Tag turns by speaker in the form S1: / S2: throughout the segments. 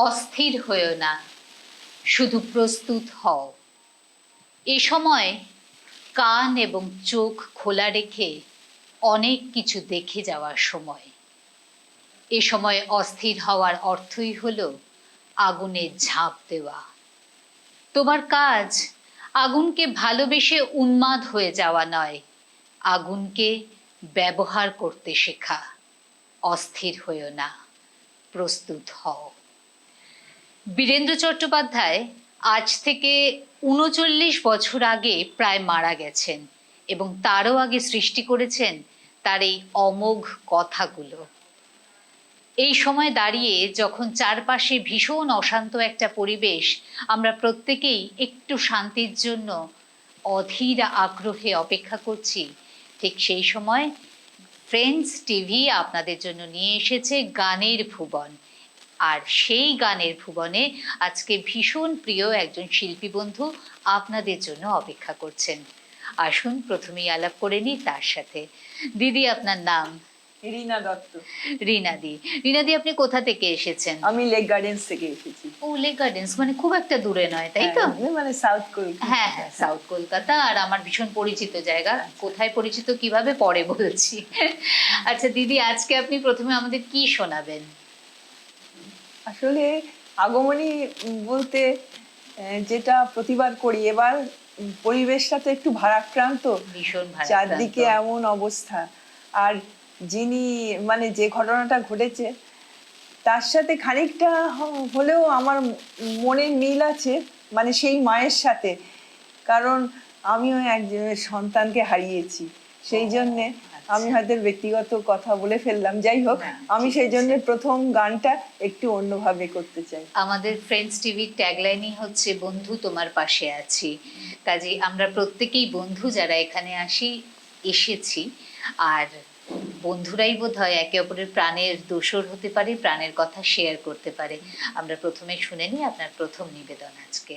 S1: অস্থির হয়েও না, শুধু প্রস্তুত হও। এ সময় কান এবং চোখ খোলা রেখে অনেক কিছু দেখে যাওয়ার সময়। এ সময় অস্থির হওয়ার অর্থই হলো আগুনে ঝাঁপ দেওয়া। তোমার কাজ আগুনকে ভালোবেসে উন্মাদ হয়ে যাওয়া নয়, আগুনকে ব্যবহার করতে শেখা। অস্থির হয়েও না, প্রস্তুত হও। বীরেন্দ্র চট্টোপাধ্যায় আজ থেকে ৩৯ বছর আগে প্রায় মারা গেছেন এবং তারও আগে সৃষ্টি করেছেন তার এই অমোঘ কথাগুলো। এই সময় দাঁড়িয়ে যখন চারপাশে ভীষণ অশান্ত একটা পরিবেশ, আমরা প্রত্যেকেই একটু শান্তির জন্য অধীর আগ্রহে অপেক্ষা করছি, ঠিক সেই সময় ফ্রেন্ডস টিভি আপনাদের জন্য নিয়ে এসেছে গানের ভুবন। আর সেই গানের ভুবনে আজকে ভীষণ প্রিয় একজন শিল্পী বন্ধু আপনাদের জন্য অপেক্ষা করছেন। আসুন প্রথমেই আলাপ করে নিই তার সাথে। দিদি, আপনার নাম?
S2: রিনা দত্ত।
S1: রিনাদি। রিনাদি, আপনি কোথা থেকে এসেছেন?
S2: আমি লেক গার্ডেন্স থেকে এসেছি।
S1: ও, লেক গার্ডেন্স মানে খুব একটা দূরে নয়, তাই তো?
S2: মানে সাউথ কলকাতা।
S1: হ্যাঁ হ্যাঁ, সাউথ কলকাতা। আর আমার ভীষণ পরিচিত জায়গা। কোথায় পরিচিত কিভাবে পরে বলছি। আচ্ছা দিদি, আজকে আপনি প্রথমে আমাদের কি শোনাবেন?
S2: আসলে আগমনী বলতে যেটা প্রতিবার করি, এবার পরিবেশটা তো একটু ভারাক্রান্ত,
S1: ভীষণ ভারাক্রান্ত।
S2: চারদিকে এমন অবস্থা। আর যিনি মানে যে ঘটনাটা ঘটেছে তার সাথে খানিকটা হলেও আমার মনের মিল আছে, মানে সেই মায়ের সাথে। কারণ আমিও একজন সন্তানকে হারিয়েছি, সেই জন্যে আমি হয়তো ব্যক্তিগত কথা বলে ফেললাম। যাই হোক, আমি সেই জন্য প্রথম গানটা একটু অন্যভাবে করতে চাই।
S1: আমাদের ফ্রেন্ডস টিভির ট্যাগলাইনই হচ্ছে বন্ধু তোমার পাশে আছি। কাজে আমরা প্রত্যেকেই বন্ধু যারা এখানে এসেছি। আর বন্ধুরাই বোধহয় একে অপরের প্রাণের দোসর হতে পারে, প্রাণের কথা শেয়ার করতে পারে। আমরা প্রথমে শুনে নিই আপনার প্রথম নিবেদন আজকে।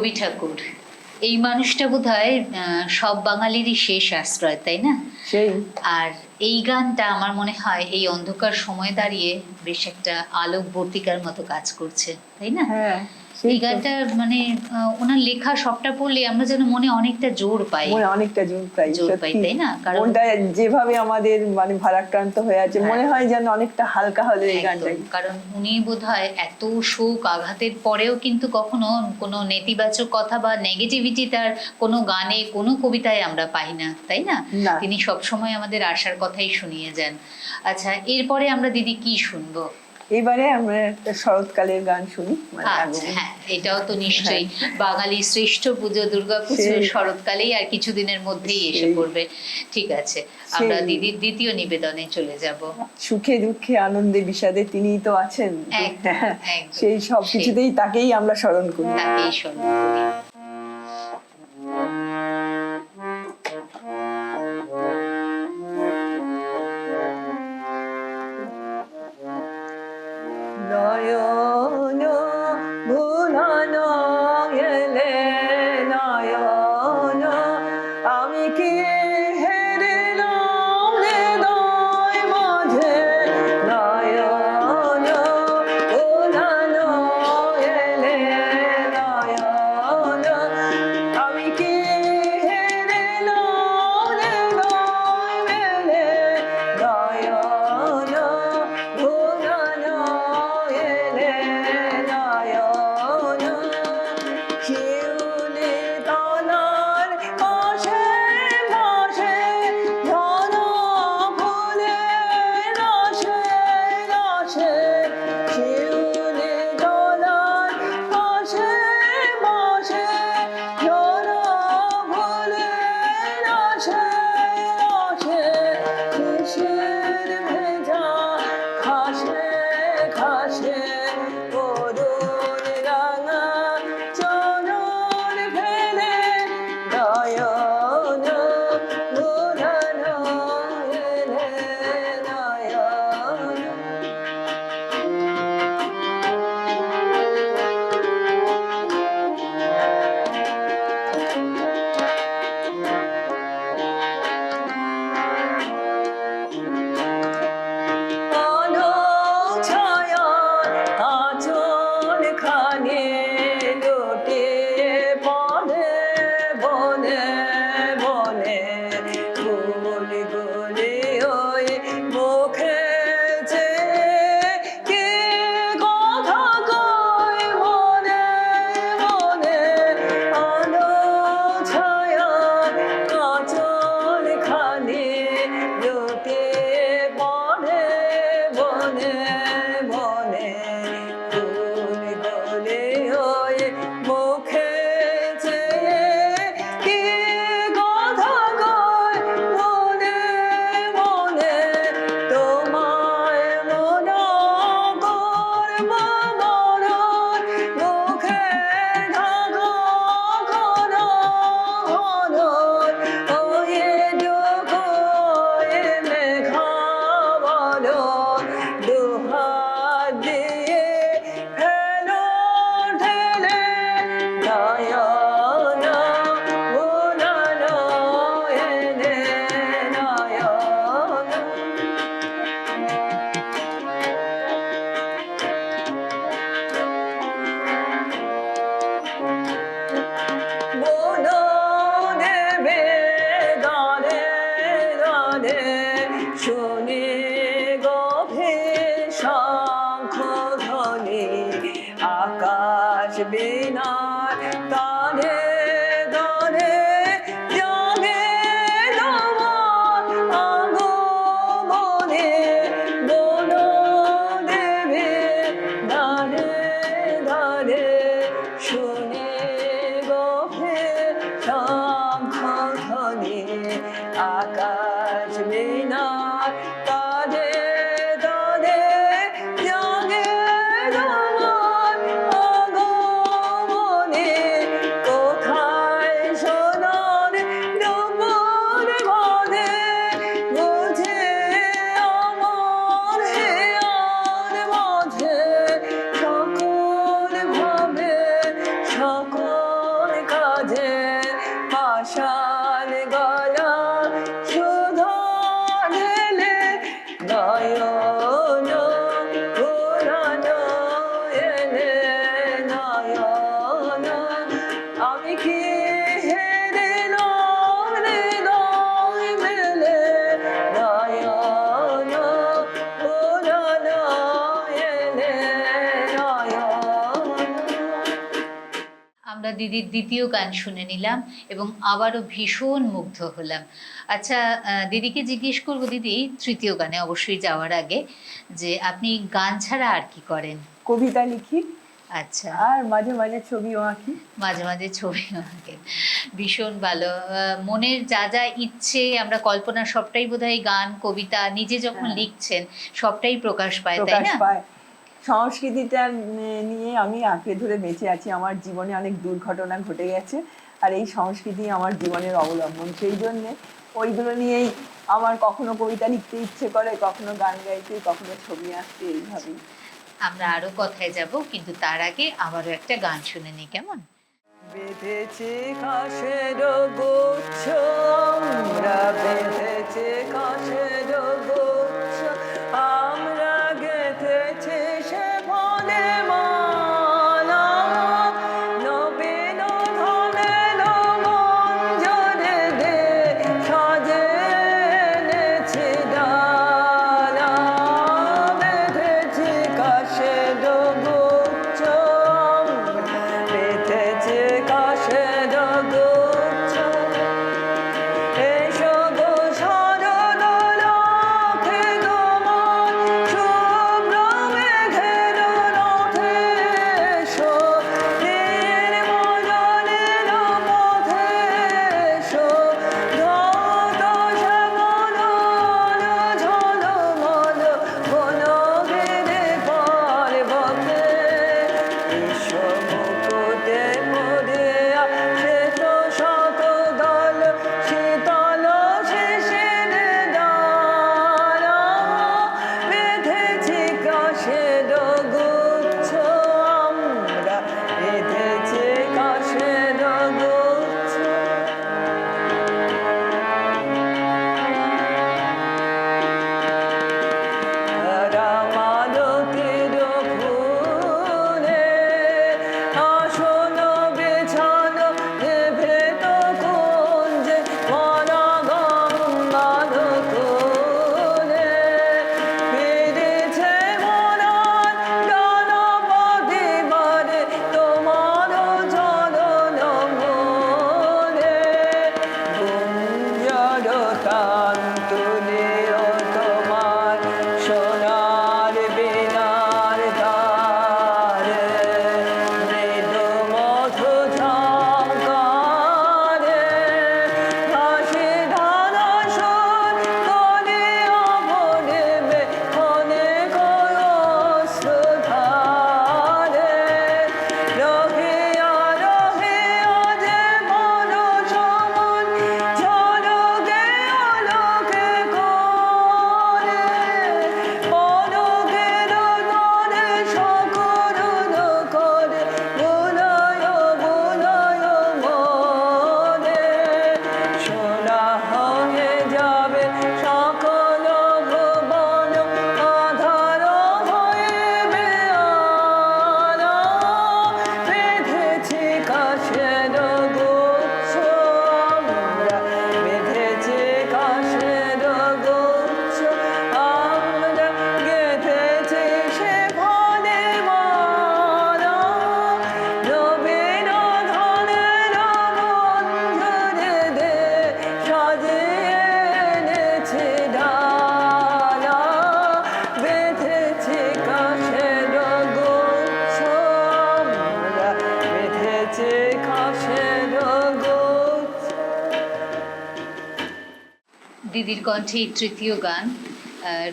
S1: রবি ঠাকুর, এই মানুষটা বোধহয় সব বাঙালিরই শেষ আশ্রয়, তাই না?
S2: সেই
S1: আর এই গানটা আমার মনে হয় এই অন্ধকার সময়ে দাঁড়িয়ে বেশ একটা আলোকবর্তিকার মতো কাজ করছে, তাই না?
S2: হ্যাঁ,
S1: এই গানটা মানে ওনার লেখা সবটা পড়লে আমরা যেন মনে অনেকটা জোর পাই,
S2: মনে অনেকটা জোর পাই,
S1: জোর পাই,
S2: সত্যি।
S1: তাই না? কারণ
S2: মনটা যেভাবে আমাদের মানে ভারাক্রান্ত হয়ে আছে,
S1: হ্যাঁ।
S2: মনে হয় যেন অনেকটা হালকা হলো এই
S1: একদম,
S2: গানটাই।
S1: কারণ উনি বোধহয় এত শোক আঘাতের পরেও কিন্তু কখনো কোনো নেতিবাচক কথা বা নেগেটিভিটি তার কোনো গানে কোনো কবিতায় আমরা পাই না, তাই না?
S2: না।
S1: তিনি সবসময় আমাদের আশার কথাই শুনিয়ে যান। আচ্ছা, এরপরে আমরা দিদি কি শুনবো?
S2: এবারে আমরা একটা শরৎকালের গান শুনি, মানে
S1: আচ্ছা,
S2: আগমনী।
S1: হ্যাঁ, এটাও তো নিশ্চয়ই বাঙালি শ্রেষ্ঠ পুজো দুর্গাপুজো
S2: সেই।
S1: শরৎকালেই আর কিছুদিনের মধ্যেই এসে
S2: সেই।
S1: পড়বে। ঠিক আছে, আমরা
S2: সেই।
S1: দিদির দ্বিতীয় নিবেদনে চলে যাব।
S2: সুখে দুঃখে আনন্দে বিষাদে তিনিই তো আছেন।
S1: একদম,
S2: হ্যাঁ,
S1: একদম।
S2: সেই সব কিছুতেই তাকেই আমরা স্মরণ করি।
S1: তাকেই স্মরণ করি।
S2: নয়ন ভুলানো এলে নয়ন, আমি কি হেরিলাম হৃদয় মাঝে, নয়ন ভুলানো এলে নয়ন, আমি কি হেরিলাম হৃদয় মেলে, নয়ন ভুলানো এলে নয়ন, শিউলি তলার পাশে পাশে ঘন ফুলের রসে রসে, শিউলি তলার পাশে পাশে ঘন ফুলের রসে রসে, শিশির ভেজা খাসে খাসে করুণ রাঙা চরণ ফেলে, নয়ন ভুলানো এলে নয়ন। আলো ছায়ার আঁচল খানি লুটিয়ে পড়ে বনে বনে, গুলি গুলি ওই মুখে চেয়ে কে কথা কয় মনে মনে, আলো ছায়ার আঁচল খানি লুটিয়ে পড়ে বনে বনে, গুলি গুলি ওই মুখে চেয়ে কে কথা কয় মনে মনে, তোমায় মনে করব মরণ, মুখে ঢাকা ঘন ঘন, ওই ডুবো মেঘা বলো, দুহাত দিয়ে ফেলো ঢেলে, নয়ন ভুলানো এলে নয়ন। বদনে বেগানে গানে শুনি গভীর শঙ্খ ধ্বনি, আকাশ বিনার তানে গানে জাগে তোমার আগমনে, বন দেবে দানে দানে শুনি গভীর শঙ্খ ধ্বনি, আকাশ বিনার তানে তানে জাগে তোমার আগমনে, কোথায় সোনার ডুবুর বাঁধে বুঝে আমার হেয়ার মাঝে, সকল ভাবে সকল
S1: দিদির দ্বিতীয় গান শুনে নিলাম এবং আবারও ভীষণ মুগ্ধ হলাম। আচ্ছা, দিদিকে জিজ্ঞেস করবো, দিদি তৃতীয় গানে অবশ্যই যাওয়ার আগে, যে আপনি গান ছাড়া আর কি করেন?
S2: কবিতা লিখি,
S1: আচ্ছা,
S2: আর মাঝে মাঝে ছবিও আঁকি।
S1: মাঝে মাঝে ছবি আঁকেন, ভীষণ ভালো। মনের যা যা ইচ্ছে আমরা কল্পনা, সবটাই বোধহয় গান, কবিতা নিজে যখন
S2: হ্যাঁ।
S1: লিখছেন সবটাই প্রকাশ পায়, তাই
S2: প্রকাশ
S1: না?
S2: পায়। সংস্কৃতিটা নিয়ে আমি আঁকড়ে ধরে বেঁচে আছি। আমার জীবনে অনেক দুর্ঘটনা ঘটে গেছে, আর এই সংস্কৃতি আমার জীবনের অবলম্বন। সেই জন্যে ওইগুলো নিয়েই আমার কখনো কবিতা লিখতে ইচ্ছে করে, কখনো গান গাইতে, কখনো ছবি আঁকতে, এইভাবেই।
S1: আমরা আরো কথায় যাব, কিন্তু তার আগে আবারও একটা গান শুনে নিই, কেমন?
S2: বেঁধেছে কাশের গুচ্ছ, আমরা বেঁধেছে কাশের গুচ্ছ, আমরা গেঁথেছে সে বনে মালা, নবীন ধনের মঞ্জরে দে সাজে এনেছে ডালা, বেঁধেছে কাশের গুচ্ছ, বেঁধেছে কাশের গুচ্ছ, এসো গো শরৎ লক্ষে তোমার শুভ্র মেঘের রথে, এসো নির্মজনের পথে, এসো ধৌত শ্যামল ঝলমল বনগিরি পর্বতে, এসো মুকুটে পরিয়া শ্বেত শতদল শীতল শিশির দ্বারা, বেঁধেছি কাশের গুচ্ছ, আমরা বেঁধেছি কাশের গুচ্ছ। রামালতির ফুলে আসন বিছানো, ভেত কুঞ্জে মনা গঙ্গার কূলে, ফিরেছে মনার গণপতি বারে তোমার চরণ মূলে, গুঞ্জর তান তুলিও তোমার সোনার বীণার তারে, মৃদু মধু ঝঙ্কারে, হাসি ধারা সুর করিয়া ভরিবে অনেক অশ্রুধারে, রহিয়া রহিয়া যে মন সমন ঝলকে আলোকে করে, পলকের তরে সকরুণ করে বুলায় বুলায় মনে, সোনা হয়ে যাবে সকল ভুবন, আধার হইবে আলো, বেঁধেছি কাশের গুচ্ছ, আমরা বেঁধেছি কাশের গুচ্ছ, আমরা গেঁথেছি সে বনে মালা, নবীন ধনের মঞ্জরে দে সাজিয়ে এনেছে ডালা, বেঁধেছি কাশের গুচ্ছ, আমরা বেঁধেছি কাশের গুচ্ছ।
S1: দিদির কণ্ঠে এই তৃতীয় গান,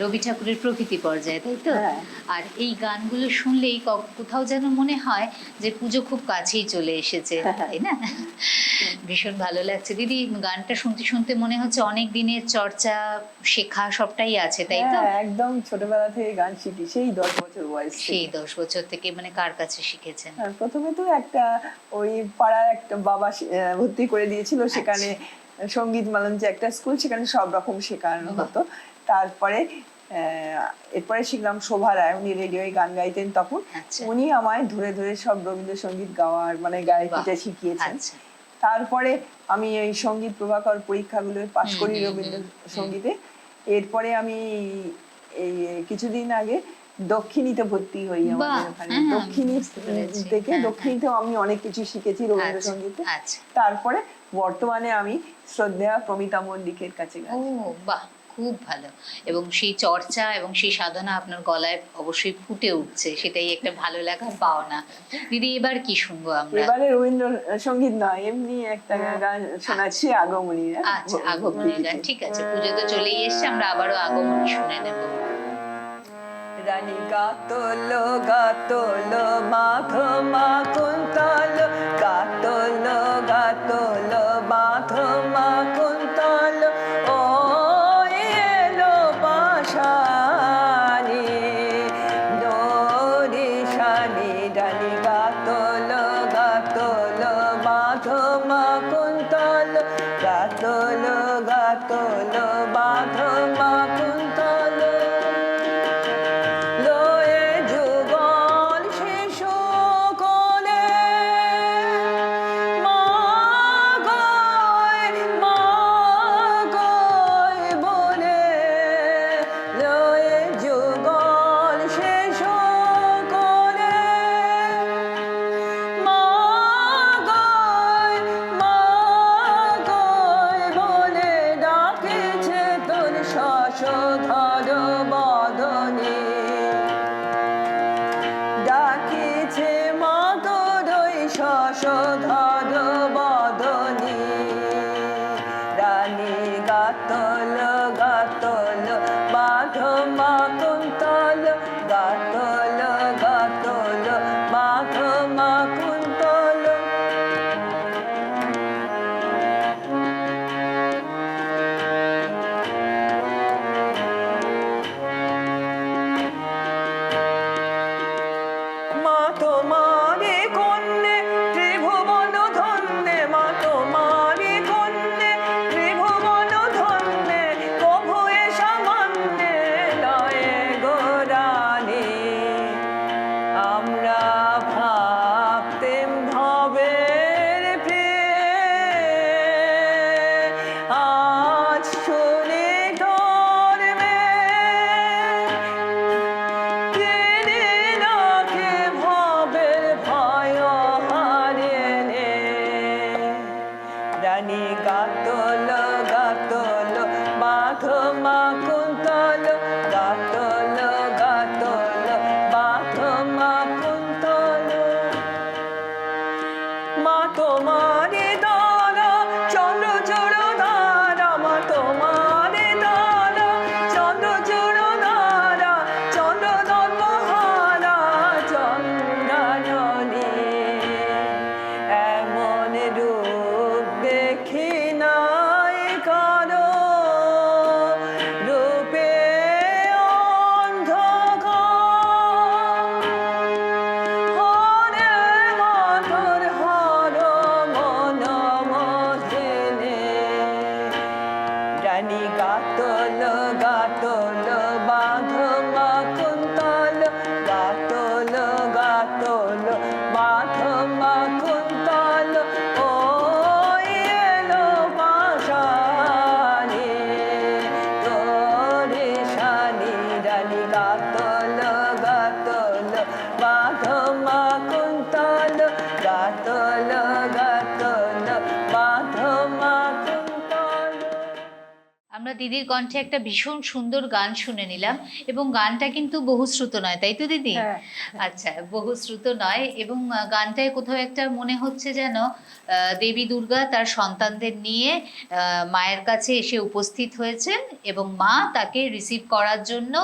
S1: রবি ঠাকুরের প্রকৃতি পর্যায়ে, তাই তো?
S2: হ্যাঁ।
S1: আর এই গানগুলো শুনলেই কোথাও যেন মনে হয় যে পুজো খুব কাছেই চলে এসেছে, তাই না? ভীষণ ভালো লাগছে দিদি, গানটা শুনতে শুনতে মনে হচ্ছে অনেক দিনের চর্চা, শেখা সবটাই আছে, তাই তো?
S2: হ্যাঁ, একদম ছোটবেলা থেকে গান শিখি, সেই 10 বছর বয়স থেকে।
S1: সেই 10 বছর থেকে, মানে কার কাছে শিখেছেন?
S2: আর প্রথমে তো একটা ওই পাড়ার একটা বাবা ভর্তি করে দিয়েছিল, সেখানে সঙ্গীত মালঞ্চে একটা স্কুল, সেখানে সব রকম শেখানো হতো। তারপরে এরপরে শিখলাম শোভা রায়, উনি রেডিওয় গান গাইতেন তখন।
S1: আচ্ছা।
S2: উনি আমায় ধরে ধরে সব রবীন্দ্রসঙ্গীত গাওয়ার মানে গায়কিটা শিখিয়েছেন।
S1: আচ্ছা।
S2: তারপরে আমি এই সঙ্গীত প্রভাকর পরীক্ষাগুলো পাশ করি রবীন্দ্রসঙ্গীতে। এরপরে আমি এই কিছুদিন আগে দক্ষিণীতে ভর্তি হই
S1: বাহ,
S2: আমাদের ওখানে।
S1: হ্যাঁ, আমি
S2: দক্ষিণী
S1: বুঝতে পেরেছি।
S2: থেকে
S1: হ্যাঁ,
S2: দক্ষিণীতেও আমি অনেক কিছু শিখেছি রবীন্দ্রসঙ্গীতে।
S1: আচ্ছা।
S2: তারপরে বর্তমানে আমি শ্রদ্ধেয়া প্রমিতা মল্লিকের কাছে
S1: ও
S2: গাই।
S1: বাহ, খুব ভালো। এবং সেই চর্চা এবং সেই সাধনা আপনার গলায় অবশ্যই ফুটে উঠছে, সেটাই একটা ভালো লাগার পাওনা। দিদি, এবার কি শুনবো আমরা?
S2: এবারে রবীন্দ্রসঙ্গীত নয়, এমনি একটা গান শোনাচ্ছি, আগমনী।
S1: আচ্ছা, আগমনী গান, ঠিক আছে। পুজো তো চলেই এসছে, আমরা আবারও আগমনী শুনে নেব।
S2: রানী গাতলো গাতলো মাধো মা কুন্তল, গাতলো গাতলো মাধো মা কুন্তল, ও এলো পাশানি দোরি শানি। রানী গাতলো গাতলো মাধো মা কুন্তল, গাতলো গাতলো মাধো মা কুন্তল, লয়ে যুগল শিশু কোলে, মা গয় বলে, লয়ে যুগল শিশু কোলে, মা গয় বলে ডাকেছে তোর শশধর বদনে, ডাকিছে মা তোর ওই শশধর বদনে। রানী গাতল গাতল মাধো মা কুন্তল, গাতল গাতল মাধো মা কুন্তল, মা তোমারে কন্যে ত্রিভুবন ধন্যে, মা তোমারে কন্যে ত্রিভুবন ধন্যে, কভু এ সামান্যে লয়ে গোরানি। আমরা ভাবতেম ভবের প্রেম, আজ শুনে ধর্মে জেনে রাখে ভবের ভয় হারেনে। রানী গাতল গাতল মাধো মা কুন্তল, গাতল গাতল মাধো মা কুন্তল, মা তোমারে দারা চন্দ্রচূড় ধারা, মা তোমারে দারা চন্দ্রচূড় ধারা, চন্দ্রদর্পহারা চন্দ্রাননে। এমন রূপ দেখি নাই কারো, রূপে অন্ধকার, হরে মাতর হর মন মধেনে। রানী গাতল গাতল মাধো মা কুন্তল, গাতল গাতল মাধো মা কুন্তল, ও এলো পাশানি তোরে শানি। রানী গাতল গাতল মাধো মা কুন্তল, গাতল গাতল মাধো মা কুন্তল।
S1: আমরা দিদির কণ্ঠে একটা ভীষণ সুন্দর গান শুনে নিলাম, এবং গানটা কিন্তু বহুশ্রুত নয়, তাই তো দিদি?
S2: হ্যাঁ।
S1: আচ্ছা, বহুশ্রুত নয়, এবং গানটায় কোথাও একটা মনে হচ্ছে যেন দেবী দুর্গা তার সন্তানদের নিয়ে মায়ের কাছে এসে উপস্থিত হয়েছেন, এবং মা তাকে রিসিভ করার জন্য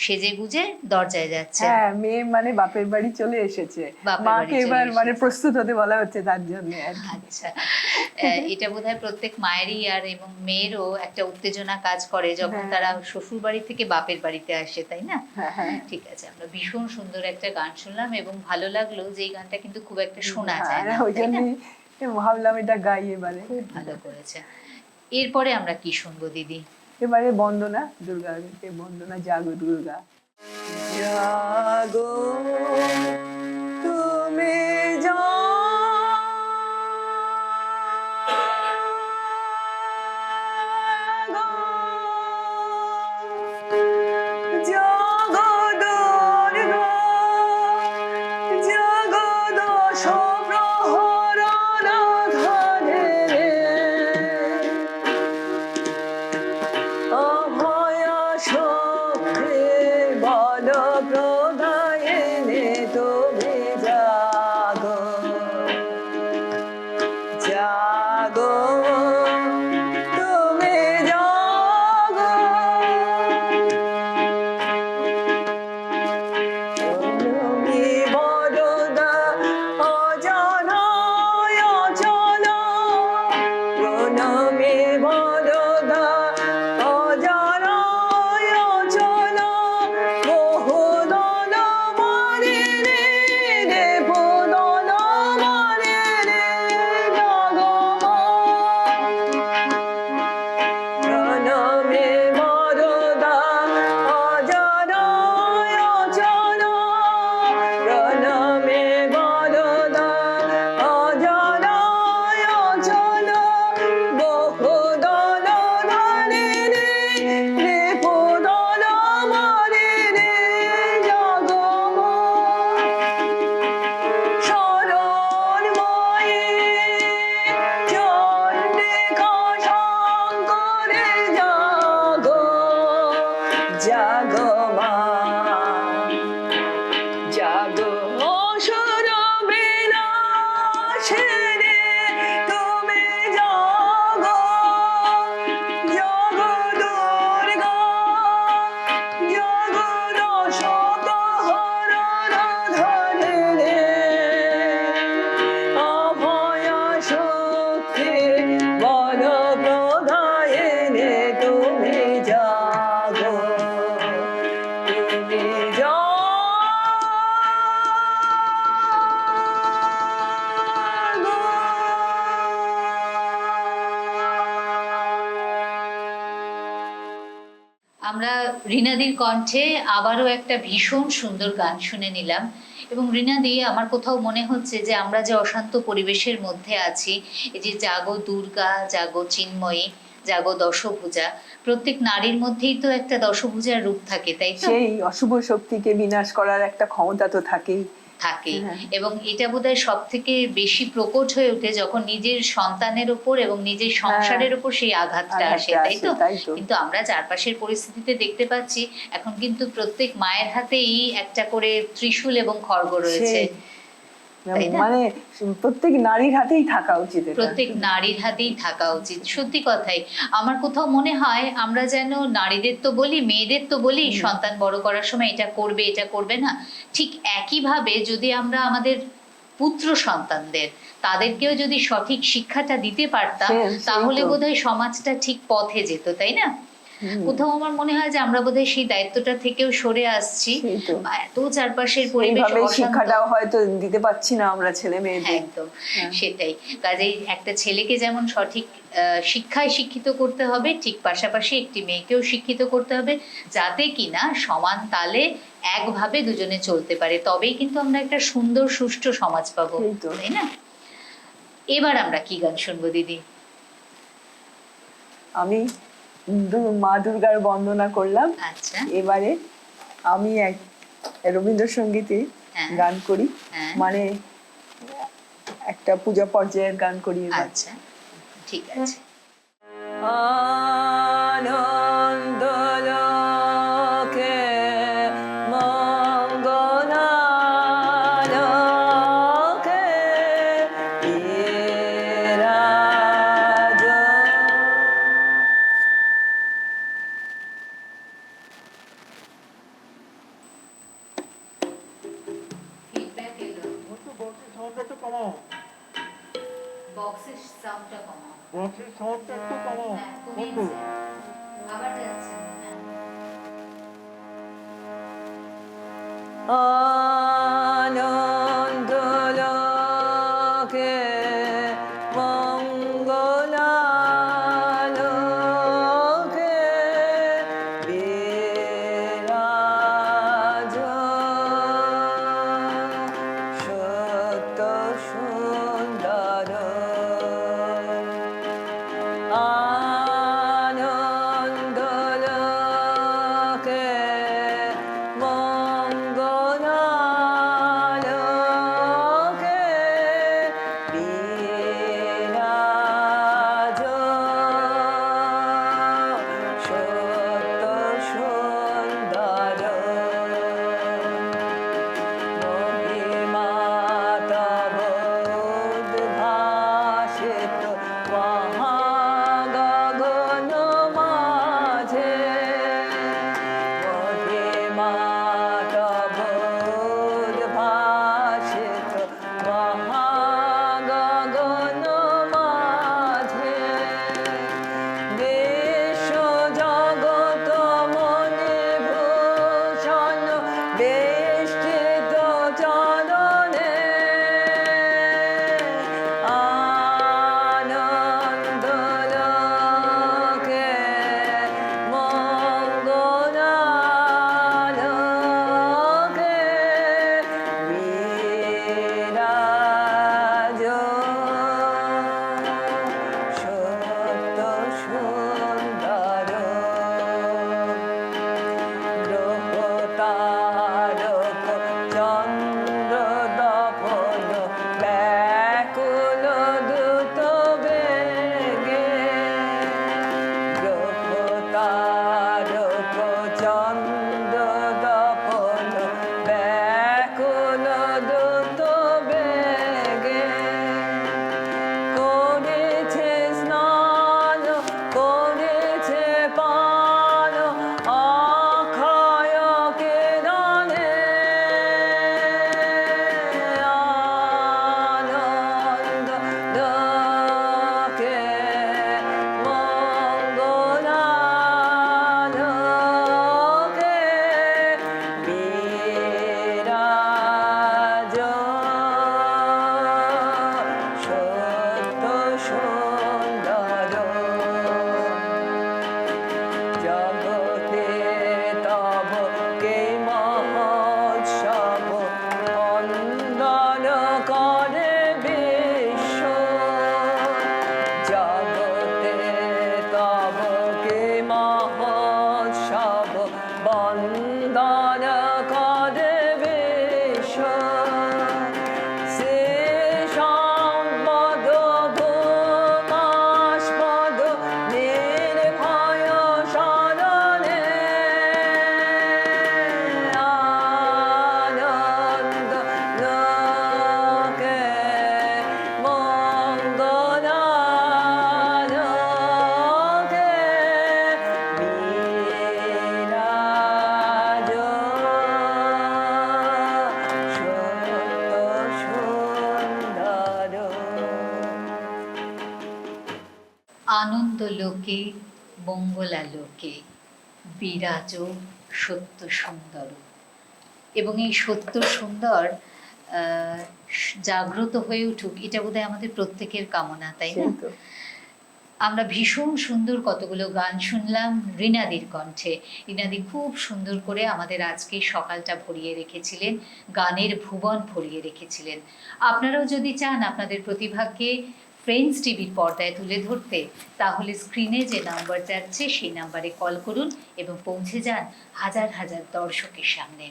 S1: সেজে গুজে দরজায় যাচ্ছে।
S2: হ্যাঁ, মেয়ে মানে বাপের বাড়ি চলে এসেছে,
S1: বাপের বাড়ি
S2: মাকে
S1: চলে
S2: এবার মানে
S1: এসেছে।
S2: প্রস্তুত হতে বলা হচ্ছে তার জন্য আর কি।
S1: আচ্ছা, এটা বোধহয় প্রত্যেক মায়েরই আর এবং মেয়েরও একটা উত্তেজনা কাজ করে যখন
S2: হ্যাঁ।
S1: তারা শ্বশুর বাড়ি থেকে বাপের বাড়িতে আসে, তাই না?
S2: হ্যাঁ, হ্যাঁ।
S1: ঠিক আছে, আমরা ভীষণ সুন্দর একটা গান শুনলাম, এবং ভালো লাগলো যে এই গানটা কিন্তু খুব একটা শোনা যায় না,
S2: হ্যাঁ, ওই
S1: তাই না?
S2: জন্যই ভাবলাম এটা গাই এবারে।
S1: খুব ভালো করেছে। এরপরে আমরা কি শুনবো দিদি?
S2: এবারে বন্দনা, দুর্গাকে বন্দনা, জাগো দুর্গা। জাগো তুমি জাগো, জাগো জাগো মা জাগো অসুর বিনাশিনী তুমি জাগো জাগো দুর্গা জাগো দশকহরণধরিণী অভয়া শক্তি বলপ্রদায়িনী তুমি জাগো তুমি
S1: আমরা রিনাদির কণ্ঠে আবারও একটা ভীষণ সুন্দর গান শুনে নিলাম। এবং রিনাদি, আমার কোথাও মনে হচ্ছে যে আমরা যে অশান্ত পরিবেশের মধ্যে আছি, এই যে জাগো দুর্গা, জাগো চিন্ময়ী, জাগো দশভুজা, প্রত্যেক নারীর মধ্যেই তো একটা দশভুজার রূপ থাকে, তাই তো?
S2: সেই অশুভ শক্তিকে বিনাশ করার একটা ক্ষমতা তো থাকেই।
S1: এবং এটা বোধহয় সব থেকে বেশি প্রকট হয়ে ওঠে যখন নিজের সন্তানের উপর এবং নিজের সংসারের উপর সেই আঘাতটা আসে, তাই তো? কিন্তু আমরা চারপাশের পরিস্থিতিতে দেখতে পাচ্ছি এখন কিন্তু প্রত্যেক মায়ের হাতেই একটা করে ত্রিশূল এবং খড়গ রয়েছে,
S2: মানে প্রত্যেক নারীর হাতেই থাকা উচিত,
S1: প্রত্যেক নারীর হাতেই থাকা উচিত। সত্যি কথাই আমার কোথাও মনে হয় আমরা যেন নারীদের তো বলি, মেয়েদের তো বলি সন্তান বড় করার সময় এটা করবে এটা করবে না, ঠিক একইভাবে যদি আমরা আমাদের পুত্র সন্তানদের তাদেরকেও যদি সঠিক শিক্ষাটা দিতে পারতাম তাহলে বোধহয় সমাজটা ঠিক পথে যেত, তাই না? কোথাও আমার মনে হয় যে আমরা বোধহয় সেই দায়িত্বটা থেকেও সরে আসছি। এত চারপাশের পরিবেশ
S2: শিক্ষাটাও হয়তো দিতে পারছি না আমরা ছেলে মেয়েদের।
S1: একদম সেটাই। কাজেই একটা ছেলেকে যেমন সঠিক শিক্ষায় শিক্ষিত করতে হবে, ঠিক পাশাপাশি একটি মেয়েকেও শিক্ষিত করতে হবে, যাতে কিনা সমান তালে একভাবে দুজনে চলতে পারে, তবেই কিন্তু আমরা একটা সুন্দর সুষ্ঠু সমাজ পাবো, তাই না? এবার আমরা কি গান শুনবো দিদি?
S2: আমি মা দুর্গার বন্দনা করলাম।
S1: আচ্ছা,
S2: এবারে আমি এক রবীন্দ্রসঙ্গীতে গান করি, মানে একটা পূজা পর্যায়ের গান করি।
S1: আচ্ছা, ঠিক আছে।
S2: আনন্দ লোকে মঙ্গলা লোকে বিরাজ।
S1: বক্সের সাউন্ডটা কমাও।
S3: বক্সের সাউন্ডটা একটু কমাও বন্ধু।
S1: আবার যাচ্ছে না।
S2: আনন্দ লোকে মঙ্গলা লোকে বিরাজ। সত্য সুন্দর আনন্দ লোকে মঙ্গলা লোকে বিরাজ। সত্য সুন্দর মহিমা তব উদ্ভাসিত মহাগগন মাঝে। মহিমা তব উদ্ভাসিত মহাগগন মাঝে। বিশ্ব জগৎ মনে ভূষণ বেষ্টিত চরণে। আনন্দ লোকে মঙ্গলা লোকে বিরাজ। সত্য সুন্দর গ্রহতারক চন্দ্র দপন ব্যাকুল দ্রুত বেগে। গ্রহতারক চন্দ্র জগতে তব কে মহোৎসব বন্দন করে বিশ্ব জগতে তব কে মহোৎসব বন্দন করে বিশ্ব সে সম্পদ ভূমাস্পদ নির্ভয় শরণে আনন্দ লোকে মঙ্গলালোকে বিরাজ সত্য সুন্দর
S1: আনন্দ লোকে মঙ্গলালোকে বিরাজ সত্য সুন্দর। এবং এই সত্য সুন্দর জাগ্রত হয়ে উঠুক, এটা বোধহয় আমাদের প্রত্যেকের কামনা, তাই না?
S2: সেই তো।
S1: আমরা ভীষণ সুন্দর কতগুলো গান শুনলাম রিনাদির কণ্ঠে। রিনাদি খুব সুন্দর করে আমাদের আজকে সকালটা ভরিয়ে রেখেছিলেন, গানের ভুবন ভরিয়ে রেখেছিলেন। আপনারাও যদি চান আপনাদের প্রতিভাকে ফ্রেন্ডস টিভির পর্দায় তুলে ধরতে, তাহলে স্ক্রিনে যে নাম্বার যাচ্ছে সেই নাম্বারে কল করুন এবং পৌঁছে যান হাজার হাজার দর্শকের সামনে।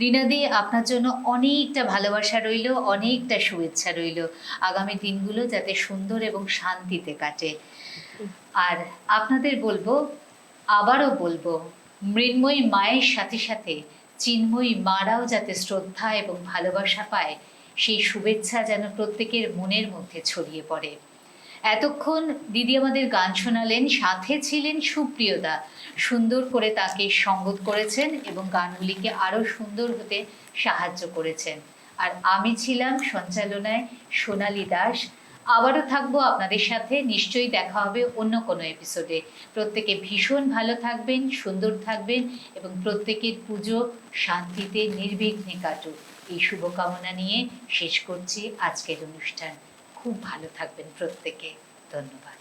S1: রিনাদি, আপনার জন্য অনেকটা ভালোবাসা রইল, অনেকটা শুভেচ্ছা রইল। আগামী দিনগুলো যাতে সুন্দর এবং শান্তিতে কাটে। আর আপনাদের বলবো, আবারও বলবো, মৃন্ময়ী মায়ের সাথে সাথে চিন্ময়ী মারাও যাতে শ্রদ্ধা এবং ভালোবাসা পায়, সেই শুভেচ্ছা যেন প্রত্যেকের মনের মধ্যে ছড়িয়ে পড়ে। এতক্ষণ দিদি আমাদের গান শোনালেন, সাথে ছিলেন সুপ্রিয়দা, সুন্দর করে তাকে সঙ্গত করেছেন এবং গানগুলিকে আরো সুন্দর হতে সাহায্য করেছেন। আর আমি ছিলাম সঞ্চালনায় সোনালী দাস। আবারও থাকবো আপনাদের সাথে, নিশ্চয়ই দেখা হবে অন্য কোনো এপিসোডে। প্রত্যেকে ভীষণ ভালো থাকবেন, সুন্দর থাকবেন এবং প্রত্যেকের পুজো শান্তিতে নির্বিঘ্নে কাটুক, এই শুভকামনা নিয়ে শেষ করছি আজকের অনুষ্ঠান। খুব ভালো থাকবেন প্রত্যেকে। ধন্যবাদ।